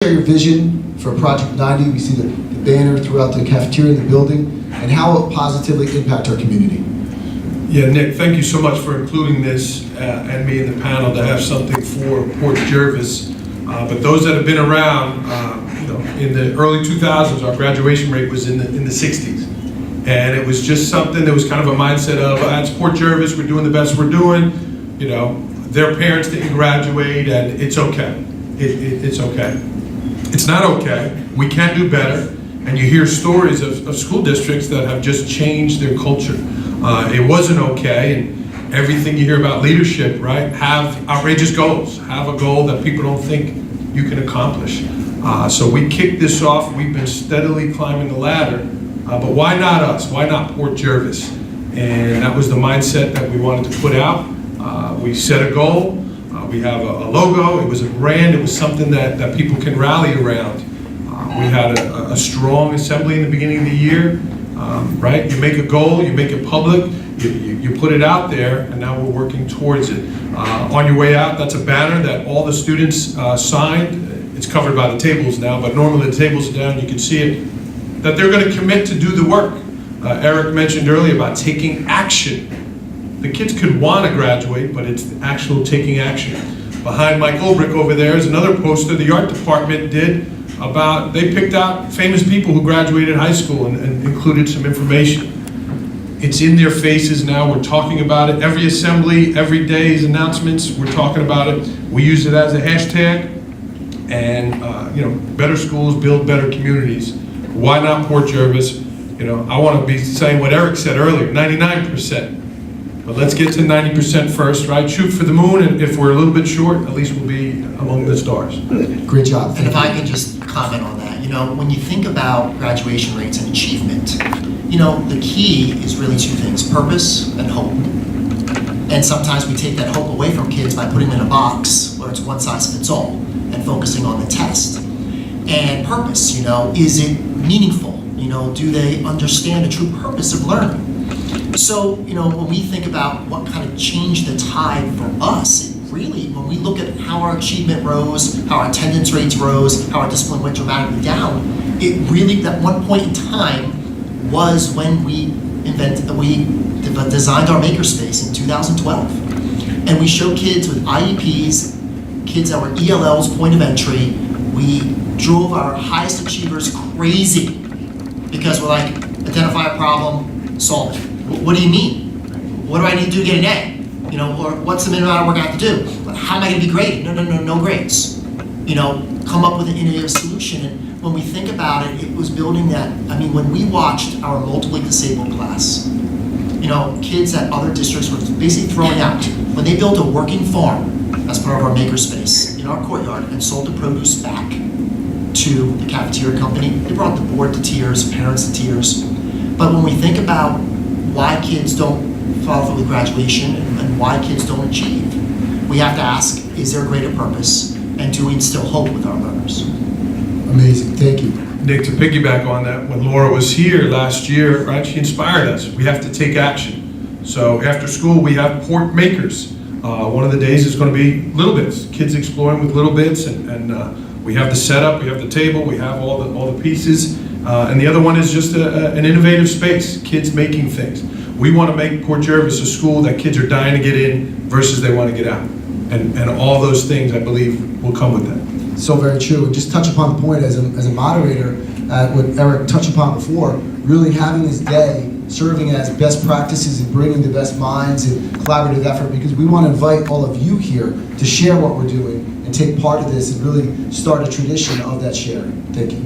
Share your vision for Project 90. We see the banner throughout the cafeteria in the building, and how it will positively impact our community. Yeah, Nick, thank you so much for including this and me in the panel to have something for Port Jervis. But those that have been around, in the early 2000s, our graduation rate was in the 60s. And it was just something that was kind of a mindset of, it's Port Jervis, we're doing the best we're doing. Their parents didn't graduate, and it's okay. It's okay. It's not okay. We can do better. And you hear stories of school districts that have just changed their culture. It wasn't okay, and everything you hear about leadership, right? Have outrageous goals. Have a goal that people don't think you can accomplish. So we kicked this off. We've been steadily climbing the ladder. But why not us? Why not Port Jervis? And that was the mindset that we wanted to put out. We set a goal. We have a logo. It was a brand. It was something that people can rally around. We had a strong assembly in the beginning of the year, right? You make a goal, you make it public, you put it out there, and now we're working towards it. On your way out, that's a banner that all the students signed. It's covered by the tables now, but normally the tables are down, you can see it, that they're going to commit to do the work. Eric mentioned earlier about taking action. The kids could want to graduate, but it's the actual taking action. Behind Mike Olbrich over there is another poster the art department did about, they picked out famous people who graduated high school and included some information. It's in their faces now. We're talking about it. Every assembly, every day's announcements, we're talking about it. We use it as a hashtag. And better schools build better communities. Why not Port Jervis? I want to be saying what Eric said earlier, 99%. But let's get to 90% first, right? Shoot for the moon, and if we're a little bit short, at least we'll be among the stars. Great job. And if I can just comment on that, when you think about graduation rates and achievement, the key is really two things: purpose and hope. And sometimes we take that hope away from kids by putting them in a box where it's one size fits all and focusing on the test. And purpose, is it meaningful? Do they understand the true purpose of learning? So, when we think about what kind of changed the tide for us, it really, when we look at how our achievement rose, how our attendance rates rose, how our discipline went dramatically down, it really, that one point in time was when we designed our makerspace in 2012. And we showed kids with IEPs, kids that were ELL's point of entry. We drove our highest achievers crazy because we're like, identify a problem, solve it. What do you mean? What do I need to do to get an A? Or what's the minimum amount of work I have to do? But how am I going to be graded? No grades. Come up with an innovative solution. And when we think about it, it was building that. When we watched our multiply disabled class, kids at other districts were basically throwing out. When they built a working farm as part of our makerspace in our courtyard and sold the produce back to the cafeteria company, they brought the board to tears, parents to tears. But when we think about why kids don't follow through with graduation and why kids don't achieve, we have to ask, is there a greater purpose, and do we instill hope with our learners? Amazing, thank you. Nick, to piggyback on that, when Laura was here last year, right, she inspired us. We have to take action. So after school, we have Port Makers. One of the days is going to be Little Bits, kids exploring with Little Bits, and we have the setup, we have the table, we have all the pieces. And the other one is just an innovative space, kids making things. We want to make Port Jervis a school that kids are dying to get in versus they want to get out. And all those things, I believe, will come with that. So very true. And just touch upon the point as a moderator, what Eric touched upon before, really having this day serving as best practices and bringing the best minds and collaborative effort, because we want to invite all of you here to share what we're doing and take part of this and really start a tradition of that sharing. Thank you.